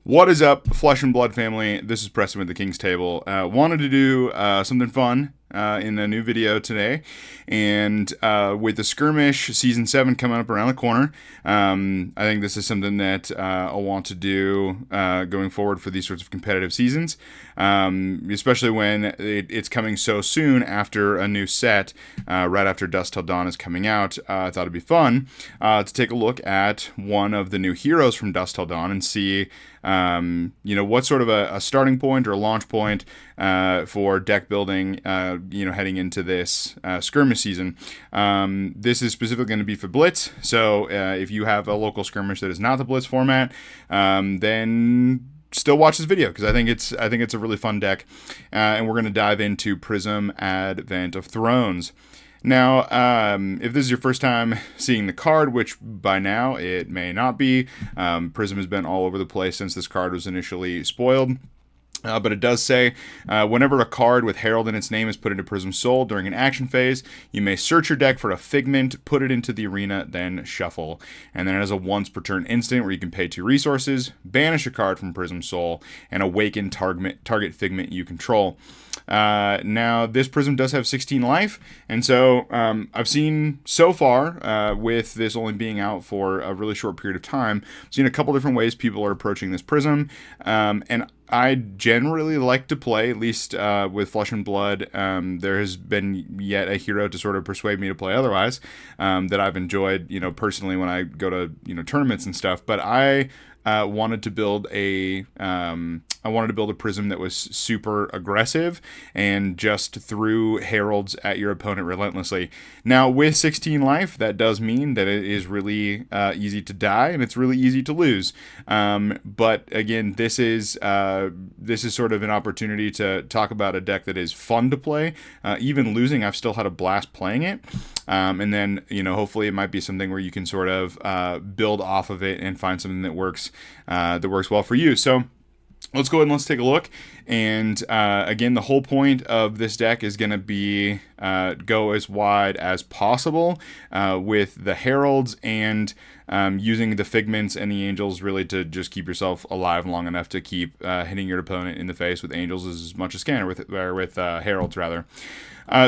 What is up, Flesh and Blood family? This is Prism at the King's Table. Wanted to do something fun in a new video today, and with the Skirmish Season 7 coming up around the corner, I think this is something that I'll want to do going forward for these sorts of competitive seasons, especially when it's coming so soon after a new set, right after Dusk Till Dawn is coming out. I thought it'd be fun to take a look at one of the new heroes from Dusk Till Dawn and see what sort of a starting point or a launch point for deck building, heading into this skirmish season. This is specifically going to be for blitz. So if you have a local skirmish that is not the blitz format, then still watch this video because I think it's a really fun deck, and we're going to dive into Prism Advent of Thrones. Now, if this is your first time seeing the card, which by now it may not be, Prism has been all over the place since this card was initially spoiled. But it does say, whenever a card with Herald in its name is put into Prism's Soul during an action phase, you may search your deck for a figment, put it into the arena, then shuffle. And then it has a once per turn instant where you can pay 2 resources, banish a card from Prism's Soul, and awaken target figment you control. Now, this Prism does have 16 life, and so I've seen so far, with this only being out for a really short period of time, I've seen a couple different ways people are approaching this Prism, and I generally like to play, at least with Flesh and Blood. There has been yet a hero to sort of persuade me to play otherwise, that I've enjoyed, personally when I go to, tournaments and stuff. But I wanted to build a Prism that was super aggressive and just threw Heralds at your opponent relentlessly. Now, with 16 life, that does mean that it is really easy to die and it's really easy to lose. But again, this is sort of an opportunity to talk about a deck that is fun to play. Even losing, I've still had a blast playing it. And then, hopefully it might be something where you can sort of build off of it and find something that works well for you. So let's go ahead and let's take a look. And again, the whole point of this deck is going to be go as wide as possible with the Heralds and using the Figments and the Angels really to just keep yourself alive long enough to keep hitting your opponent in the face with Angels as much as can, or with Heralds rather.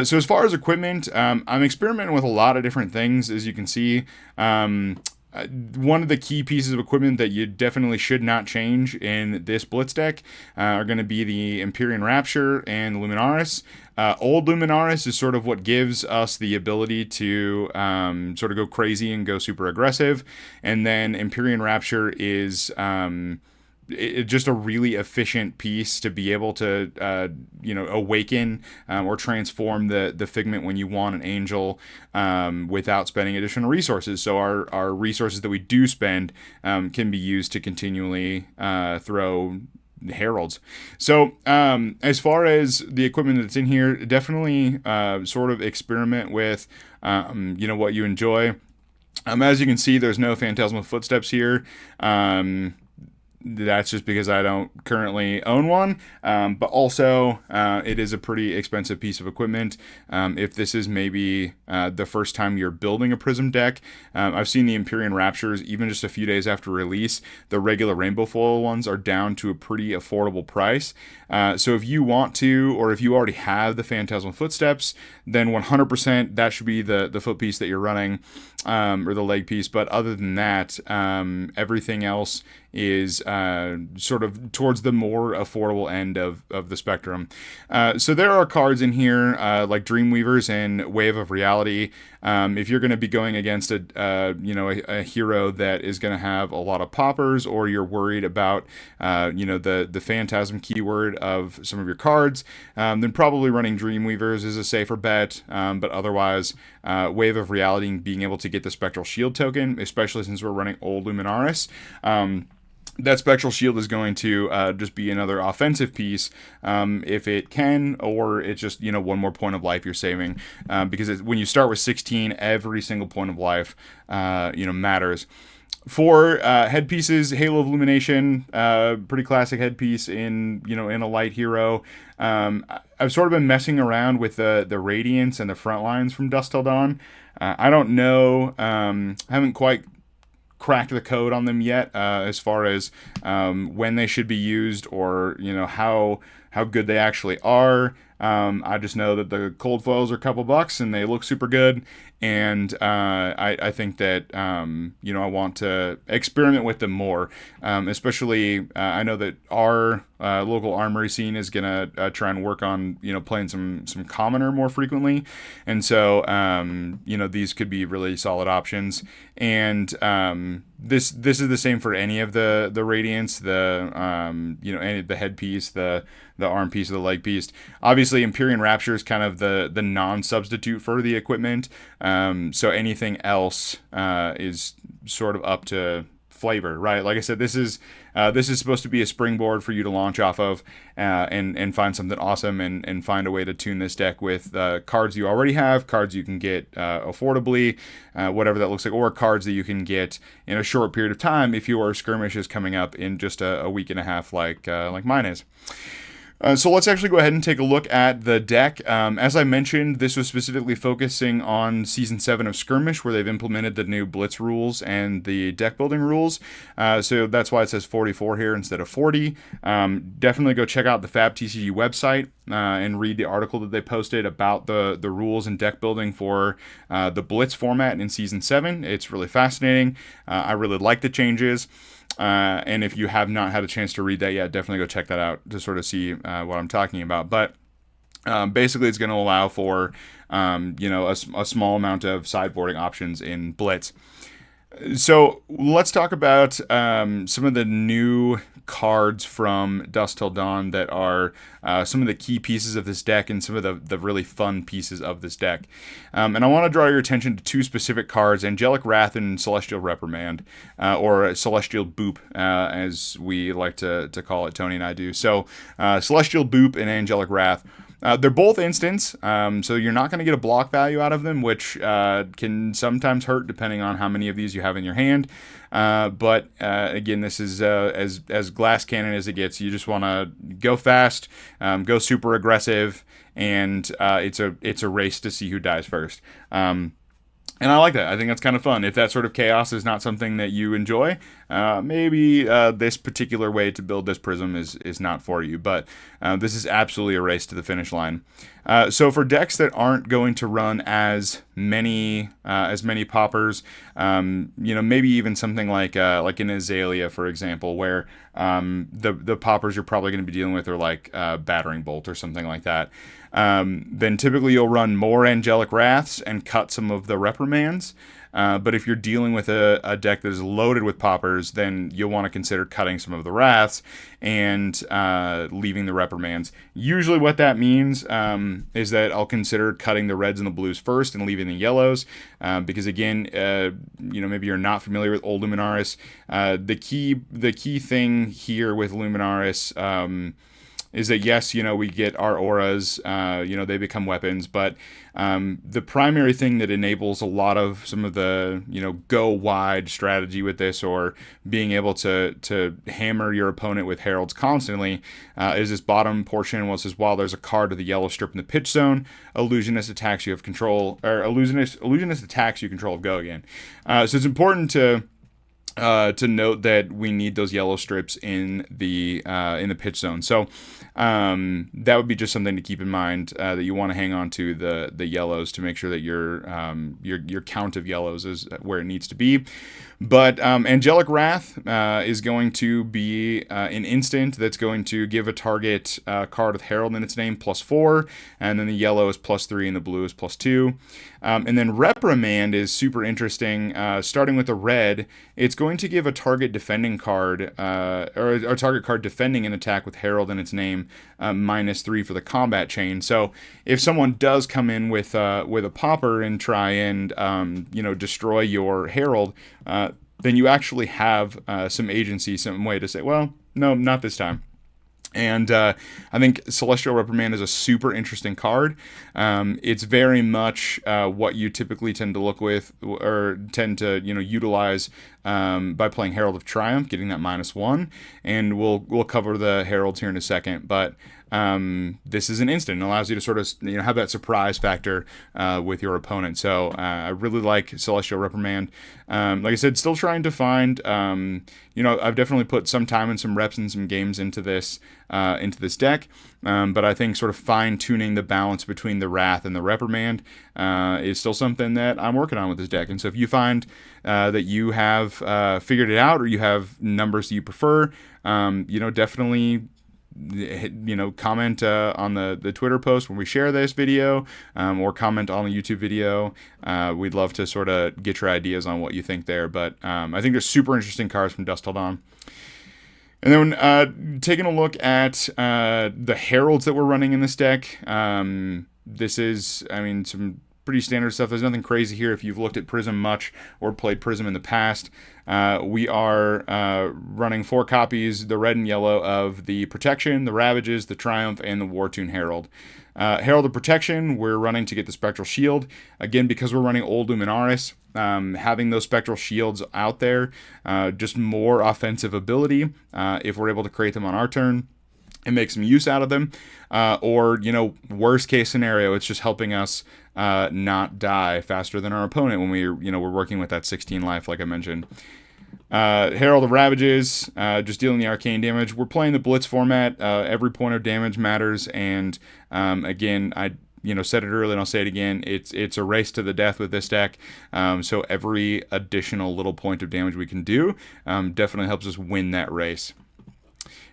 So as far as equipment, I'm experimenting with a lot of different things, as you can see. One of the key pieces of equipment that you definitely should not change in this Blitz deck are going to be the Empyrean Rapture and Luminaris. Old Luminaris is sort of what gives us the ability to sort of go crazy and go super aggressive. And then Empyrean Rapture is it's just a really efficient piece to be able to, awaken or transform the figment when you want an angel without spending additional resources. So our resources that we do spend can be used to continually throw Heralds. So as far as the equipment that's in here, definitely sort of experiment with, what you enjoy. As you can see, there's no Phantasmal Footsteps here. That's just because I don't currently own one, but also it is a pretty expensive piece of equipment. If this is maybe the first time you're building a Prism deck, I've seen the Empyrean Raptures, even just a few days after release, the regular Rainbow Foil ones are down to a pretty affordable price. So if you want to, or if you already have the Phantasmal Footsteps, then 100% that should be the foot piece that you're running, or the leg piece. But other than that, everything else is sort of towards the more affordable end of the spectrum. So there are cards in here like Dreamweavers and Wave of Reality. If you're going to be going against a hero that is going to have a lot of poppers, or you're worried about the phantasm keyword of some of your cards, then probably running Dreamweavers is a safer bet. But otherwise, Wave of Reality and being able to get the Spectral Shield token, especially since we're running Old Luminaris, that Spectral Shield is going to just be another offensive piece if it can, or it's just, one more point of life you're saving. Because when you start with 16, every single point of life, matters. For headpieces, Halo of Illumination, pretty classic headpiece in a light hero. I've sort of been messing around with the Radiance and the front lines from Dusk Till Dawn. I don't know, haven't quite cracked the code on them yet, as far as when they should be used, or how good they actually are. I just know that the cold foils are a couple bucks and they look super good, and I think that I want to experiment with them more, especially I know that our local armory scene is gonna try and work on playing some commoner more frequently, and so these could be really solid options. And this is the same for any of the radiants, any the headpiece, the arm piece, or the leg piece. Obviously, Empyrean Rapture is kind of the non-substitute for the equipment. So anything else is sort of up to flavor, right? Like I said, this is supposed to be a springboard for you to launch off of, and find something awesome, and find a way to tune this deck with cards you already have, cards you can get affordably, whatever that looks like, or cards that you can get in a short period of time if your skirmish is coming up in just a week and a half, like mine is. So let's actually go ahead and take a look at the deck. As I mentioned, this was specifically focusing on Season 7 of Skirmish, where they've implemented the new blitz rules and the deck building rules. So that's why it says 44 here instead of 40. Definitely go check out the FabTCG website and read the article that they posted about the rules and deck building for the blitz format in Season 7. It's really fascinating. I really like the changes. And if you have not had a chance to read that yet, definitely go check that out to sort of see what I'm talking about. But basically, it's going to allow for a small amount of sideboarding options in blitz. So let's talk about some of the new cards from Dusk Till Dawn that are some of the key pieces of this deck, and some of the really fun pieces of this deck. And I want to draw your attention to two specific cards, Angelic Wrath and Celestial Reprimand, or Celestial Boop, as we like to call it, Tony and I do. So Celestial Boop and Angelic Wrath. They're both instants, so you're not going to get a block value out of them, which can sometimes hurt depending on how many of these you have in your hand. But again, this is as glass cannon as it gets. You just want to go fast, go super aggressive, and it's a race to see who dies first. And I like that. I think that's kind of fun. If that sort of chaos is not something that you enjoy, maybe this particular way to build this Prism is not for you. But this is absolutely a race to the finish line. So for decks that aren't going to run as many poppers, maybe even something like an Azalea, for example, where the poppers you're probably going to be dealing with are like Battering Bolt or something like that. Then typically you'll run more Angelic Wraths and cut some of the Reprimands. But if you're dealing with a deck that is loaded with poppers, then you'll want to consider cutting some of the Wraths and leaving the Reprimands. Usually what that means is that I'll consider cutting the reds and the blues first and leaving the yellows, because again, maybe you're not familiar with Old Luminaris. The key thing here with Luminaris is that, yes, we get our auras, they become weapons, but the primary thing that enables a lot of some of the, go wide strategy with this, or being able to hammer your opponent with Heralds constantly, is this bottom portion, while there's a card of the yellow strip in the pitch zone, illusionist attacks you have control, or illusionist attacks you control of go again. So it's important to note that we need those yellow strips in the pitch zone. So that would be just something to keep in mind, that you want to hang on to the yellows to make sure that your count of yellows is where it needs to be. But Angelic Wrath is going to be an instant that's going to give a target card with Herald in its name +4, and then the yellow is +3 and the blue is +2. And then Reprimand is super interesting. Starting with the red, it's going to give a target defending card, or a target card defending an attack with Herald in its name -3 for the combat chain. So if someone does come in with a popper and try and destroy your Herald, then you actually have some agency, some way to say, well, no, not this time. And I think Celestial Reprimand is a super interesting card. It's very much what you typically tend to look with, or tend to utilize by playing Herald of Triumph, getting that -1, and we'll cover the Heralds here in a second. But this is an instant. It allows you to sort of have that surprise factor with your opponent. So I really like Celestial Reprimand. Like I said, still trying to find. I've definitely put some time and some reps and some games into this deck. But I think sort of fine-tuning the balance between the Wrath and the Reprimand is still something that I'm working on with this deck. And so if you find that you have figured it out, or you have numbers that you prefer, definitely comment on the Twitter post when we share this video, or comment on the YouTube video. We'd love to sort of get your ideas on what you think there. But I think there's super interesting cards from Dusk Till Dawn. And then taking a look at the Heralds that we're running in this deck. This is, some pretty standard stuff. There's nothing crazy here if you've looked at Prism much or played Prism in the past. We are running 4 copies, the red and yellow, of the Protection, the Ravages, the Triumph, and the Wartune Herald. Herald of Protection, we're running to get the Spectral Shield. Again, because we're running Old Luminaris, having those Spectral Shields out there, just more offensive ability if we're able to create them on our turn and make some use out of them. Or, worst case scenario, it's just helping us not die faster than our opponent when we're working with that 16 life, like I mentioned. Herald of Ravages, just dealing the arcane damage. We're playing the blitz format. Every point of damage matters, and again, I said it earlier and I'll say it again. It's a race to the death with this deck. So every additional little point of damage we can do definitely helps us win that race.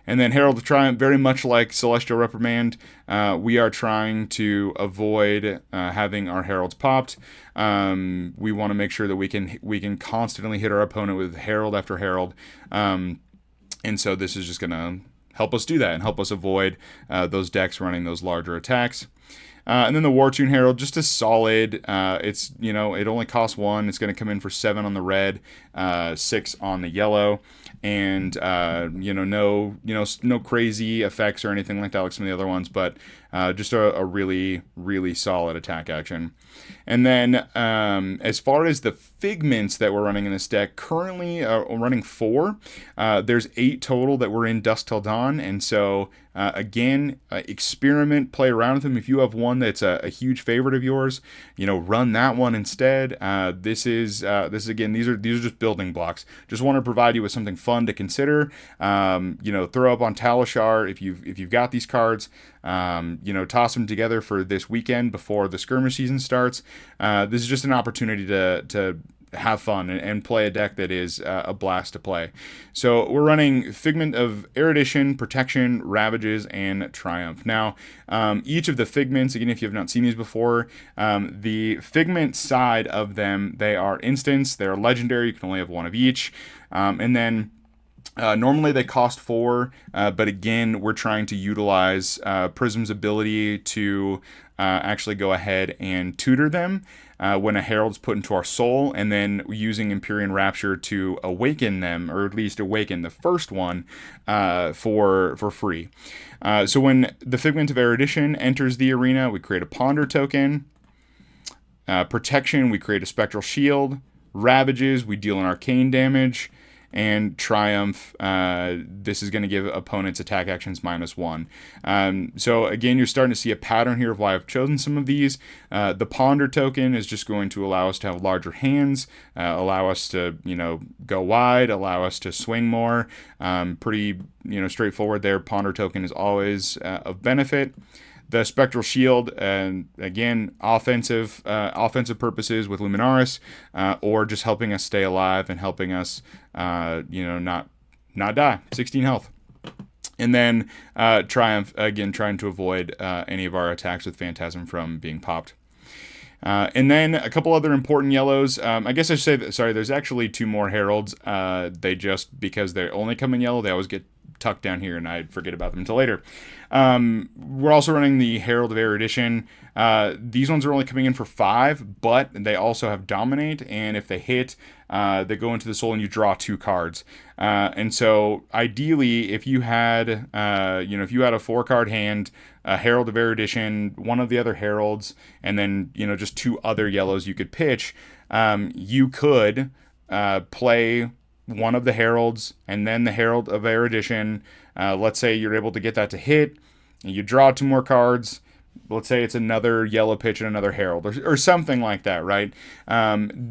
And then Herald of Triumph, very much like Celestial Reprimand, we are trying to avoid having our Heralds popped. We want to make sure that we can constantly hit our opponent with Herald after Herald. And so this is just going to help us do that and help us avoid those decks running those larger attacks. And then the Wartune Herald, just a solid. It's it only costs 1. It's going to come in for 7 on the red, 6 on the yellow, and no crazy effects or anything like that like some of the other ones, but just a really, really solid attack action. And then as far as the figments that we're running in this deck, currently we're running 4. There's 8 total that were in Dusk Till Dawn, and so again, experiment, play around with them. If you have one that's a huge favorite of yours, run that one instead. This is again, these are just building blocks. Just want to provide you with something fun to consider. Throw up on Talishar if you've got these cards. Toss them together for this weekend before the Skirmish season starts. This is just an opportunity to have fun and play a deck that is a blast to play. So we're running Figment of Erudition, Protection, Ravages, and Triumph. Now, each of the Figments, again, if you have not seen these before, the Figment side of them, they are instants, they're legendary, you can only have 1 of each, and then normally they cost 4, but again, we're trying to utilize Prism's ability to actually go ahead and tutor them when a Herald's put into our soul, and then using Empyrean Rapture to awaken them, or at least awaken the first one for free. So when the Figment of Erudition enters the arena, we create a Ponder token. Protection, we create a Spectral Shield. Ravages, we deal an arcane damage. And Triumph, this is going to give opponents attack actions -1. So again, you're starting to see a pattern here of why I've chosen some of these. The Ponder token is just going to allow us to have larger hands, allow us to, go wide, allow us to swing more. Pretty, straightforward there. Ponder token is always of benefit. The Spectral Shield, and again, offensive purposes with Luminaris, or just helping us stay alive and helping us, not die. 16 health. And then Triumph, again, trying to avoid any of our attacks with Phantasm from being popped. And then a couple other important yellows. I guess I should say that, sorry, there's actually 2 more Heralds. They just, because they only come in yellow, they always get tucked down here and I forget about them until later. We're also running the Herald of Erudition. These ones are only coming in for 5, but they also have Dominate, and if they hit, they go into the soul and you draw 2 cards. And so ideally, if you had, a 4-card hand, a Herald of Erudition, one of the other Heralds, and then, just 2 other yellows you could pitch, you could play one of the Heralds and then the Herald of Erudition. Let's say you're able to get that to hit, and you draw 2 more cards. Let's say it's another yellow pitch and another Herald, or something like that, right?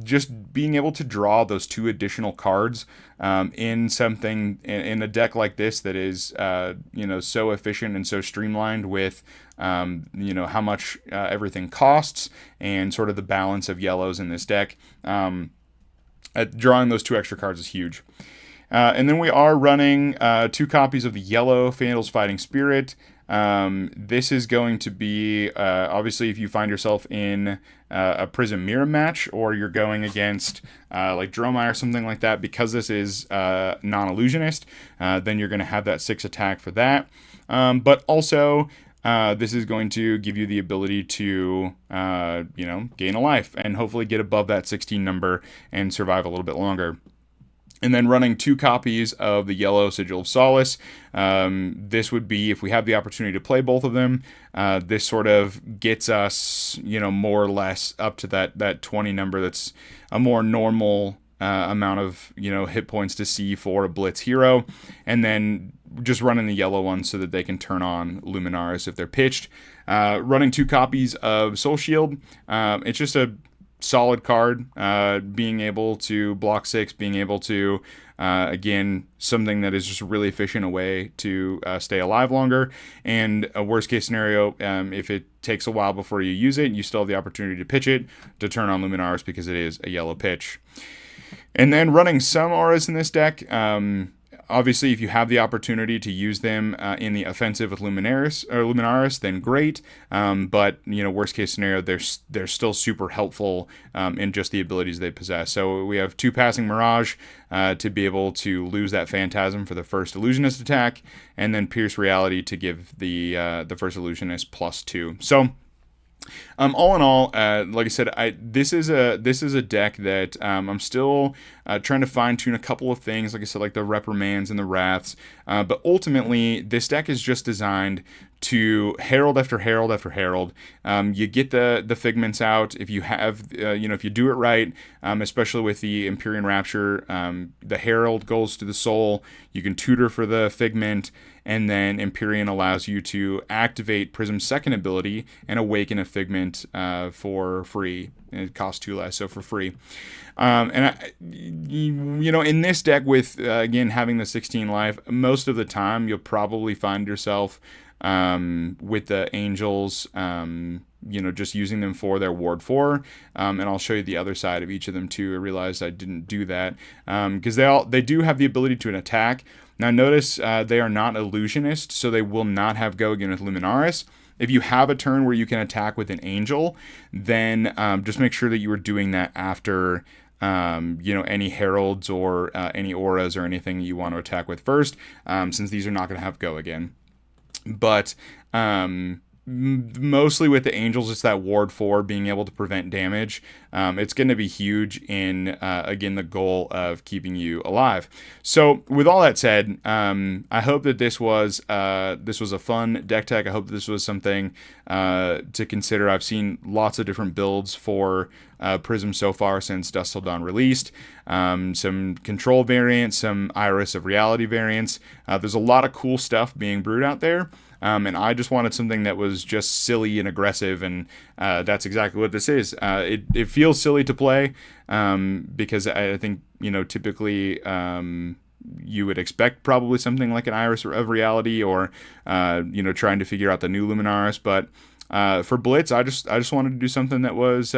Just being able to draw those 2 additional cards in something in a deck like this that is, so efficient and so streamlined with, how much everything costs and sort of the balance of yellows in this deck. Drawing those 2 extra cards is huge. And then we are running 2 copies of the yellow Phandel's Fighting Spirit. This is going to be, obviously, if you find yourself in a Prism Mirror match, or you're going against like Dromai or something like that, because this is non-illusionist, then you're going to have that 6 attack for that. But also, this is going to give you the ability to, gain a life and hopefully get above that 16 number and survive a little bit longer. And then running 2 copies of the yellow Sigil of Solace. This would be, if we have the opportunity to play both of them, this sort of gets us, more or less up to that 20 number. That's a more normal amount of, hit points to see for a blitz hero. And then just running the yellow one so that they can turn on Luminaris if they're pitched. Running 2 copies of Soul Shield. It's just a solid card, being able to block 6, being able to, again, something that is just a really efficient way to stay alive longer. And a worst case scenario, if it takes a while before you use it, you still have the opportunity to pitch it to turn on Luminaris because it is a yellow pitch. And then running some auras in this deck. Obviously, if you have the opportunity to use them in the offensive with Luminaris, then great. But worst case scenario, they're still super helpful in just the abilities they possess. So we have 2 Passing Mirage to be able to lose that Phantasm for the first Illusionist attack, and then Pierce Reality to give the first Illusionist +2. So. All in all, like I said, this is a deck that I'm still trying to fine tune a couple of things. Like I said, like the Reprimands and the Wraths, but ultimately this deck is just designed to Herald after Herald after Herald. You get the Figments out if you have, if you do it right, especially with the Empyrean Rapture. The Herald goes to the soul. You can tutor for the Figment, and then Empyrean allows you to activate Prism's second ability and awaken a Figment for free. And it costs 2 less, so for free. In this deck with, again, having the 16 life, most of the time you'll probably find yourself with the Angels, just using them for their Ward 4. And I'll show you the other side of each of them too. I realized I didn't do that because they do have the ability to an attack. Now notice they are not Illusionist, so they will not have go again with Luminaris. If you have a turn where you can attack with an Angel, then just make sure that you are doing that after any Heralds or any Auras or anything you want to attack with first, since these are not going to have go again. But mostly with the Angels, it's that Ward 4 being able to prevent damage. It's going to be huge in, again, the goal of keeping you alive. So with all that said, I hope that this was a fun deck tech. I hope that this was something to consider. I've seen lots of different builds for Prism so far since Dusk Till Dawn released. Some control variants, some Iris of Reality variants. There's a lot of cool stuff being brewed out there. And I just wanted something that was just silly and aggressive, and that's exactly what this is. It feels silly to play because I think, typically you would expect probably something like an Iris of Reality or, trying to figure out the new Luminaris. But for Blitz, I just wanted to do something that was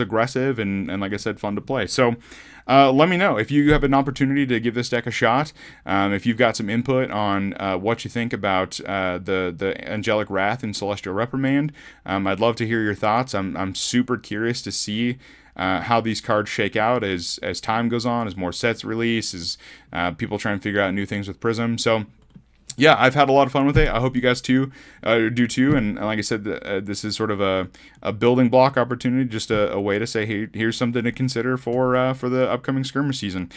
aggressive and like I said, fun to play. So let me know if you have an opportunity to give this deck a shot. If you've got some input on what you think about the Angelic Wrath and Celestial Reprimand, I'd love to hear your thoughts. I'm super curious to see how these cards shake out as time goes on, as more sets release, as people try and figure out new things with Prism. So yeah, I've had a lot of fun with it. I hope you guys too do too. And like I said, this is sort of a building block opportunity, just a way to say, hey, here's something to consider for the upcoming skirmish season.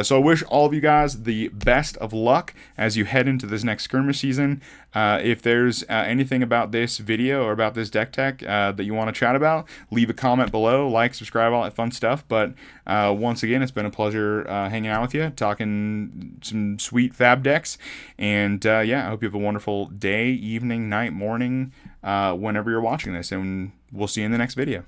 So I wish all of you guys the best of luck as you head into this next skirmish season. If there's anything about this video or about this deck tech that you want to chat about, leave a comment below, like, subscribe, all that fun stuff. But once again, it's been a pleasure hanging out with you, talking some sweet fab decks. And yeah, I hope you have a wonderful day, evening, night, morning, whenever you're watching this. And we'll see you in the next video.